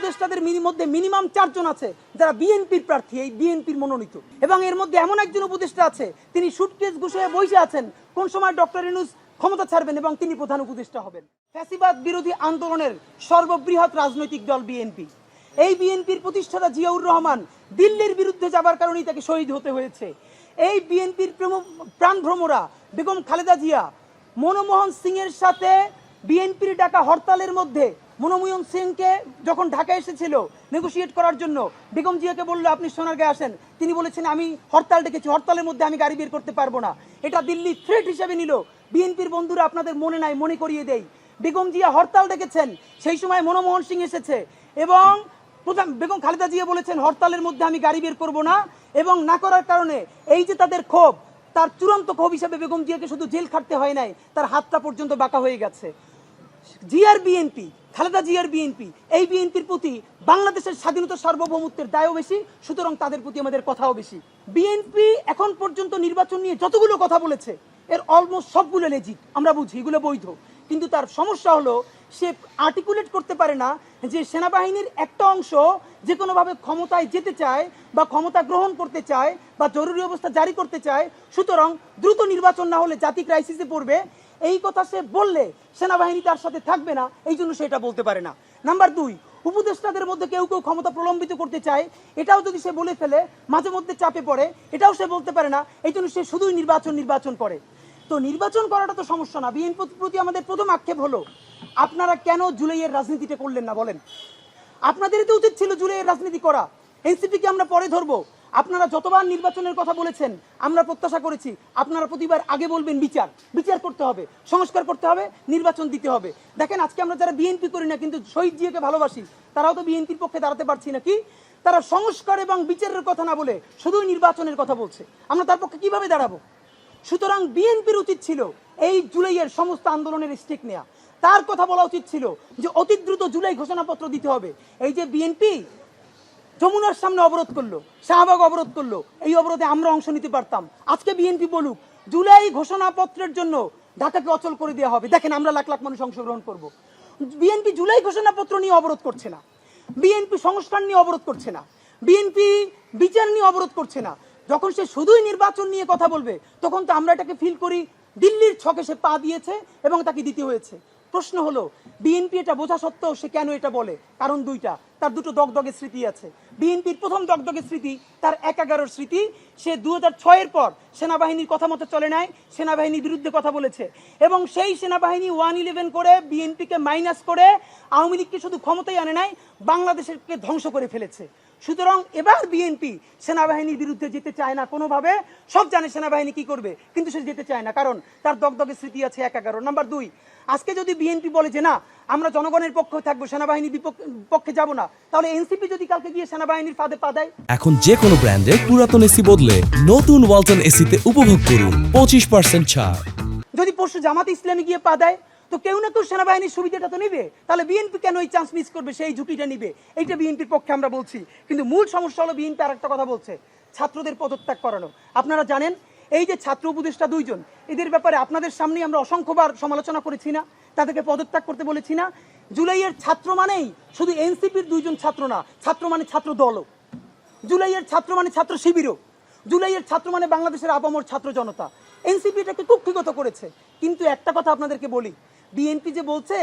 উপদেষ্টাদের মধ্যে মিনিমাম 4 জন আছে যারা বিএনপির প্রার্থী, এই বিএনপির মনোনীত। এবং এর মধ্যে এমন একজন উপদেষ্টা আছে তিনি সুটকেস গুছিয়ে বসে আছেন কোন সময় ডক্টর ইউনূস ক্ষমতা ছাড়বেন এবং তিনি প্রধান উপদেষ্টা হবেন। ফ্যাসিবাদ বিরোধী আন্দোলনের সর্ববৃহৎ রাজনৈতিক দল বিএনপি। এই বিএনপির প্রতিষ্ঠাতা জিয়াউর রহমান দিল্লির বিরুদ্ধে যাবার কারণেই তাকে শহীদ হতে হয়েছে। এই বিএনপির প্রাণভ্রমরা বেগম খালেদা জিয়া মনমোহন সিং এর সাথে বিএনপির ডাকা হরতালের মধ্যে মনমোহন সিংকে যখন ঢাকা এসেছিল নেগোশিয়েট করার জন্য, বেগম জিয়াকে বললো আপনি সোনারগাঁয়ে আসেন, তিনি বলেছেন আমি হরতাল ডেকেছি, হরতালের মধ্যে আমি গাড়ি বের করতে পারবো না। এটা দিল্লি থ্রেট হিসেবে নিল। বিএনপির বন্ধুরা আপনাদের মনে নাই, মনে করিয়ে দেই, বেগম জিয়া হরতাল ডেকেছেন, সেই সময় মনমোহন সিং এসেছে এবং বেগম খালেদা জিয়া বলেছেন হরতালের মধ্যে আমি গাড়ি বের করবো না, এবং না করার কারণে এই যে তাদের ক্ষোভ, তার চূড়ান্ত ক্ষোভ হিসেবে বেগম জিয়াকে শুধু জেল খাটতে হয় নাই, তার হাতটা পর্যন্ত বাঁকা হয়ে গেছে। জিয়ার বিএনপি, খালেদা জিয়ার বিএনপি, এই বিএনপির প্রতি বাংলাদেশের স্বাধীনতা সার্বভৌমত্বের দায়ও বেশি, সুতরাং তাদের প্রতি আমাদের কথাও বেশি। বিএনপি এখন পর্যন্ত নির্বাচন নিয়ে যতগুলো কথা বলেছে এর অলমোস্ট সবগুলো লেজিট, আমরা বুঝি এগুলো বৈধ, কিন্তু তার সমস্যা হলো সে আর্টিকুলেট করতে পারে না যে সেনাবাহিনীর একটা অংশ যে কোনোভাবে ক্ষমতায় যেতে চায় বা ক্ষমতা গ্রহণ করতে চায় বা জরুরি অবস্থা জারি করতে চায়, সুতরাং দ্রুত নির্বাচন না হলে জাতি ক্রাইসিসে পড়বে। এই কথা সে বললে সেনাবাহিনী তার সাথে থাকবে না, এই জন্য সে এটা বলতে পারে না। নাম্বার 2, উপদেষ্টাদের মধ্যে কেউ কেউ ক্ষমতা প্রলম্বিত করতে চায়, এটাও যদি সে বলে ফেলে মাঝে মধ্যে চাপে পড়ে, এটাও সে বলতে পারে না, এই জন্য সে শুধুই নির্বাচন করে। তো নির্বাচন করাটা তো সমস্যা না। বিএনপির প্রতি আমাদের প্রথম আক্ষেপ হলো আপনারা কেন জুলাইয়ের রাজনীতিটা করলেন না বলেন? আপনাদেরই তো উচিত ছিল জুলাইয়ের রাজনীতি করা। এনসিপিকে আমরা পরে ধরবো। আপনারা যতবার নির্বাচনের কথা বলেছেন আমরা প্রত্যাশা করেছি আপনারা প্রতিবার আগে বলবেন বিচার করতে হবে, সংস্কার করতে হবে, নির্বাচন দিতে হবে। দেখেন আজকে আমরা যারা বিএনপি করি না কিন্তু শহীদ জিয়াকে ভালোবাসি, তারাও তো বিএনপির পক্ষে দাঁড়াতে পারছি না। কি তারা সংস্কার এবং বিচারের কথা না বলে শুধুই নির্বাচনের কথা বলছে, আমরা তার পক্ষে কিভাবে দাঁড়াবো? সুতরাং বিএনপির উচিত ছিল এই জুলাইয়ের সমস্ত আন্দোলনের স্টেক নেওয়া। তার কথা বলা উচিত ছিল যে অতি দ্রুত জুলাই ঘোষণাপত্র দিতে হবে। এই যে বিএনপি যমুনার সামনে অবরোধ করলো, শাহবাগ অবরোধ করলো, এই অবরোধে আমরা অংশ নিতে পারতাম। আজকে বিএনপি বলুক জুলাই ঘোষণাপত্রের জন্য ঢাকাকে অচল করে দেওয়া হবে, দেখেন আমরা লাখ লাখ মানুষ অংশগ্রহণ করব। বিএনপি জুলাই ঘোষণাপত্র নিয়ে অবরোধ করছে না, বিএনপি সংস্কার নিয়ে অবরোধ করছে না, বিএনপি বিচার নিয়ে অবরোধ করছে না। যখন সে শুধুই নির্বাচন নিয়ে কথা বলবে তখন তো আমরা এটাকে ফিল করি দিল্লির ছকে সে পা দিয়েছে এবং তাকে দিতে হয়েছে। প্রশ্ন হলো বিএনপি এটা বোঝা সত্ত্বেও সে কেন এটা বলে? কারণ দুইটা, তার দুটো দগদগে স্মৃতি আছে। বিএনপির প্রথম দগদগে স্মৃতি তার ১/১১ স্মৃতি। সে ২০০৬-এর পর সেনাবাহিনীর কথা মতো চলে নাই, সেনাবাহিনীর বিরুদ্ধে কথা বলেছে এবং সেই সেনাবাহিনী 111 করে বিএনপিকে মাইনাস করে আওয়ামী লীগকে শুধু ক্ষমতায় আনে নাই, বাংলাদেশকে ধ্বংস করে ফেলেছে। সুতরাং এবার বিএনপি সেনাবাহিনীর বিরুদ্ধে যেতে চায় না কোনোভাবে। সব জানে সেনাবাহিনী কি করবে, কিন্তু সে যেতে চায় না কারণ তার দগদগে স্মৃতি আছে ১/১১। নাম্বার 2, আজকে যদি বিএনপি বলে যে না আমরা জনগণের পক্ষে থাকবো, সেনাবাহিনীর পক্ষে যাব না, তাহলে এনসিপি যদি কালকে গিয়ে সেনাবাহিনীর ফাঁদে পা দেয়? এখন যে কোনো ব্র্যান্ডের পুরাতন এসি বদলে নতুন ওয়ালটন এসিতে উপভোগ করুন 25% ছাড়। যদি পরশু জামাতে ইসলামী গিয়ে পা দেয় তো কেউ না কেউ সেনাবাহিনীর সুবিধাটা তো নেবে, তাহলে বিএনপি কেন এই চান্স মিস করবে, সেই ঝুঁকিটা নিবে? এইটা বিএনপির পক্ষে আমরা বলছি। কিন্তু মূল সমস্যা হলো বিএনপি আর একটা কথা বলছে, ছাত্রদের পদত্যাগ করানো। আপনারা জানেন এই যে ছাত্র উপদেষ্টা 2 জন, এদের ব্যাপারে আপনাদের সামনে আমরা অসংখ্যবার সমালোচনা করেছি না, তাদেরকে পদত্যাগ করতে বলেছি না? জুলাইয়ের ছাত্র মানেই শুধু এনসিপির 2 জন ছাত্র না, ছাত্র মানে ছাত্র দলও, জুলাইয়ের ছাত্র মানে ছাত্র শিবিরও, জুলাইয়ের ছাত্র মানে বাংলাদেশের আপামর ছাত্র জনতা। এনসিপি এটাকে কুক্ষিগত করেছে। কিন্তু একটা কথা আপনাদেরকে বলি, বিএনপি যে বলছে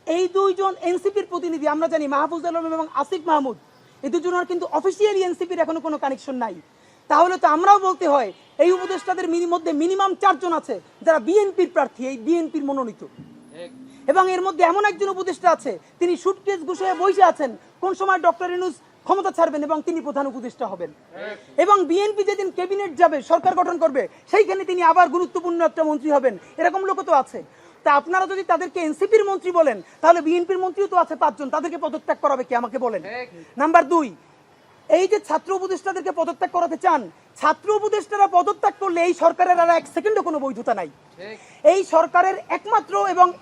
এই 2 জন এনসিপির প্রতিনিধি, আমরা জানি মাহফুজ আলম এবং আসিফ মাহমুদ, এই 2 জনের কিন্তু অফিসিয়ালি এনসিপির এখনো কোনো কানেকশন নাই। তাহলে তো আমরাও বলতে হয় এই উপদেষ্টাদের মধ্যে মিনিমাম 4 জন আছে যারা বিএনপির প্রার্থী, এই বিএনপির মনোনীত। এবং এর মধ্যে এমন একজন উপদেষ্টা আছে তিনি সুটকেস গুছিয়ে বসে আছেন কোন সময় ডক্টর ইউনূস ক্ষমতা ছাড়বেন এবং তিনি প্রধান উপদেষ্টা হবেন। এবং বিএনপি যেদিন ক্যাবিনেট যাবে, সরকার গঠন করবে, সেইখানে তিনি আবার গুরুত্বপূর্ণ একটা মন্ত্রী হবেন, এরকম লোকও তো আছে। তা আপনারা যদি তাদেরকে এনসিপির মন্ত্রী বলেন তাহলে বিএনপির মন্ত্রীও তো আছে 5 জন, তাদেরকে পদত্যাগ করাবে কে আমাকে বলেন? নাম্বার 2, এই যে ছাত্র উপদেষ্টাদেরকে পদত্যাগ করাতে চান, ছাত্র উপদেষ্টারা পদত্যাগ করলে এই সরকারের আর 1 সেকেন্ডও কোনো বৈধতা নাই। এই সরকারের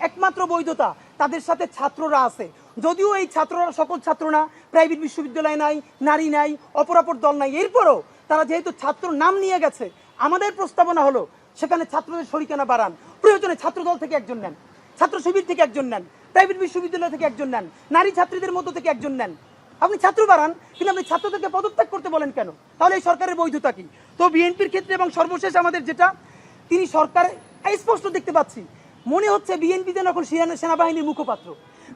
একমাত্র বৈধতা তাদের সাথে ছাত্ররা আছে। যদিও এই ছাত্ররা সকল ছাত্র না, প্রাইভেট বিশ্ববিদ্যালয় নাই, নারী নাই, অপরাপর দল নাই, এরপরও তারা যেহেতু ছাত্র নাম নিয়ে গেছে, আমাদের প্রস্তাবনা হলো সেখানে ছাত্রদের শরিকানা বাড়ান। প্রয়োজনে ছাত্র দল থেকে একজন নেন, ছাত্র শিবির থেকে একজন নেন, প্রাইভেট বিশ্ববিদ্যালয় থেকে একজন নেন, নারী ছাত্রীদের মধ্য থেকে একজন নেন। আপনি ছাত্র বাড়ান, কিন্তু আপনি ছাত্রদেরকে পদত্যাগ করতে বলেন কেন? তাহলে এই সরকারের বৈধতা কি? তো বিএনপির ক্ষেত্রে এবং সর্বশেষ আমাদের যেটা, তিনি সরকার স্পষ্ট দেখতে পাচ্ছি মনে হচ্ছে বিএনপি যেন এখন সেনাবাহিনীর মুখপাত্র,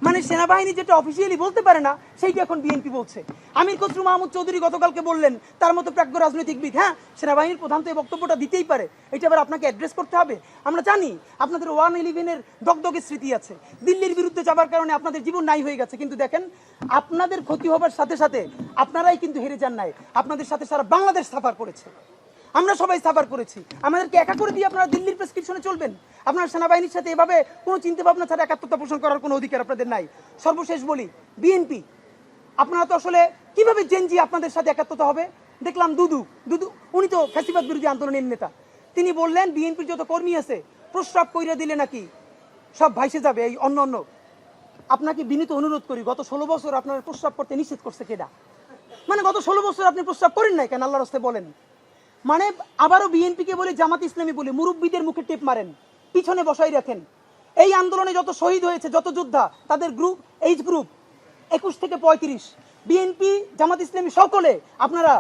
মানে সেনাবাহিনী যেটা অফিসিয়ালি বলতে পারে না সেইটা এখন বিএনপি বলছে। আমির খসরু মাহমুদ চৌধুরী গতকালকে বললেন তার মতো প্রাজ্ঞ রাজনৈতিকবিদ, হ্যাঁ সেনাবাহিনীর প্রধান তো এই বক্তব্যটা দিতেই পারে, এটা আবার আপনাকে অ্যাড্রেস করতে হবে? আমরা জানি আপনাদের 111-এর দগদগে স্মৃতি আছে, দিল্লির বিরুদ্ধে যাবার কারণে আপনাদের জীবন নাই হয়ে গেছে, কিন্তু দেখেন আপনাদের ক্ষতি হবার সাথে সাথে আপনারাই কিন্তু হেরে যান নাই, আপনাদের সাথে সারা বাংলাদেশ সাফার করেছে, আমরা সবাই সাফার করেছি। আমাদেরকে একা করে দিয়ে আপনারা দিল্লির প্রেসক্রিপশনে চলবেন? আপনারা সেনাবাহিনীর সাথে এভাবে কোনো চিন্তা ভাবনা ছাড়া একাত্মতা পোষণ করার কোনো অধিকার আপনাদের নাই। সর্বশেষ বলি, বিএনপি আপনারা তো আসলে কিভাবে জেনজি আপনাদের সাথে একাত্মতা হবে? দেখলাম দুদু উনি তো ফ্যাসিবাদ বিরোধী আন্দোলনের নেতা, তিনি বললেন বিএনপির যত কর্মী আছে প্রস্রাব কইরা দিলে নাকি সব ভাইসে যাবে এই অন্য অন্য। আপনাকে বিনীত অনুরোধ করি, গত 16 বছর আপনার প্রস্রাব করতে নিষেধ করছে কেডা? মানে গত 16 বছর আপনি প্রস্রাব করেন নাই কেন? আল্লাহর রাস্তায় বলেন। মানে আবারও বিএনপিকে বলে, জামাত ইসলামী বলে মুরব্বীদের মুখে টেপ মারেন, পিছনে বসাই রাখেন। এই আন্দোলনে যত শহীদ হয়েছে, যত যোদ্ধা, তাদের গ্রুপ, এইজ গ্রুপ 21 থেকে 35, বিএনপি জামাত ইসলামী সকলে আপনারা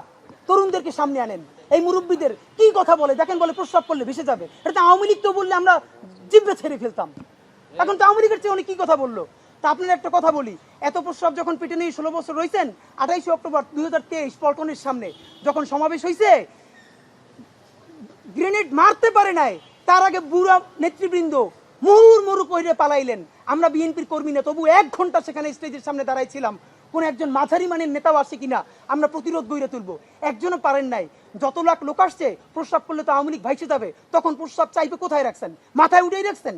তরুণদেরকে সামনে আনেন। এই মুরব্বীদের কি কথা বলে দেখেন, বলে প্রস্রাব করলে ভেসে যাবে। এটা তো আওয়ামী লীগ তো বললে আমরা জিব্বে ছেড়ে ফেলতাম, এখন তো আওয়ামী লীগের চেয়ে উনি কি কথা বললো? তা আপনার একটা কথা বলি, এত প্রস্রাব যখন পেটে নিয়ে 16 বছর রয়েছেন, 28 অক্টোবর 2023 পল্টনের সামনে যখন সমাবেশ হয়েছে, গ্রেনেড মারতে পারে নাই, তার আগে বুড়া নেতৃবৃন্দ মুহুর্মুহু কইরে পালাইলেন। আমরা বিএনপির কর্মী না, তবু 1 ঘন্টা সেখানে স্টেজের সামনে দাঁড়াইছিলাম, কোন একজন মাঝারি মানের নেতাও আসে কিনা আমরা প্রতিরোধ গড়ে তুলবো, একজনও পারেন নাই। যত লাখ লোক আসছে, প্রস্রাব করলে তো আওয়ামী লীগ ভাইসে যাবে, তখন প্রস্রাব চাইবে কোথায় রাখছেন? মাথায় উঠেই রাখছেন।